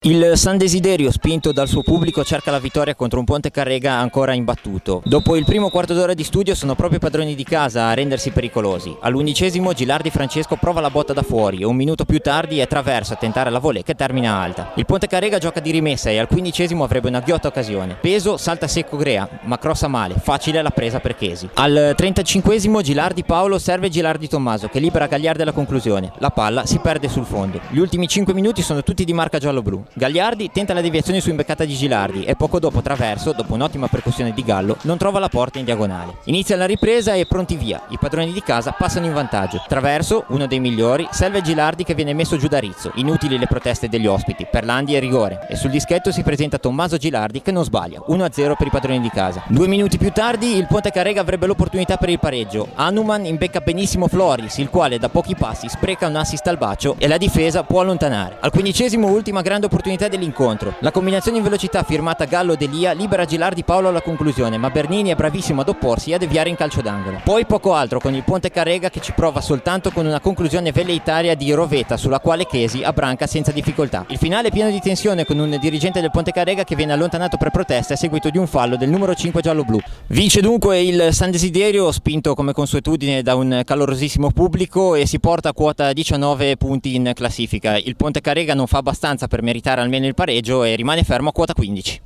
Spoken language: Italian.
Il San Desiderio, spinto dal suo pubblico, cerca la vittoria contro un Pontecarrega ancora imbattuto. Dopo il primo quarto d'ora di studio sono proprio i padroni di casa a rendersi pericolosi. All'11° Gilardi Francesco prova la botta da fuori e un minuto più tardi è Traverso a tentare la volée che termina alta. Il Pontecarrega gioca di rimessa e al 15° avrebbe una ghiotta occasione. Peso salta secco Grea, ma crossa male, facile la presa per Chesi. Al 35° Gilardi Paolo serve Gilardi Tommaso che libera Gagliardi alla conclusione. La palla si perde sul fondo. Gli ultimi 5 minuti sono tutti di marca giallo-blu. Gagliardi tenta la deviazione su imbeccata di Gilardi e poco dopo Traverso, dopo un'ottima percussione di Gallo, non trova la porta in diagonale. Inizia la ripresa e pronti via. I padroni di casa passano in vantaggio. Traverso, uno dei migliori, serve Gilardi che viene messo giù da Rizzo. Inutili le proteste degli ospiti. Per Landi è rigore. E sul dischetto si presenta Tommaso Gilardi che non sbaglia. 1-0 per i padroni di casa. 2 minuti più tardi il Pontecarrega avrebbe l'opportunità per il pareggio. Hanuman imbecca benissimo Floris, il quale da pochi passi spreca un assist al bacio e la difesa può allontanare. Al 15° ultima grande opportunità dell'incontro. La combinazione in velocità firmata Gallo-Delia libera Gilardi Paolo alla conclusione, ma Bernini è bravissimo ad opporsi e a deviare in calcio d'angolo. Poi poco altro con il Pontecarrega che ci prova soltanto con una conclusione velleitaria di Roveta sulla quale Chesi abbranca senza difficoltà. Il finale è pieno di tensione con un dirigente del Pontecarrega che viene allontanato per protesta a seguito di un fallo del numero 5 giallo-blu. Vince dunque il San Desiderio, spinto come consuetudine da un calorosissimo pubblico, e si porta a quota 19 punti in classifica. Il Pontecarrega non fa abbastanza per meritare almeno il pareggio e rimane fermo a quota 15.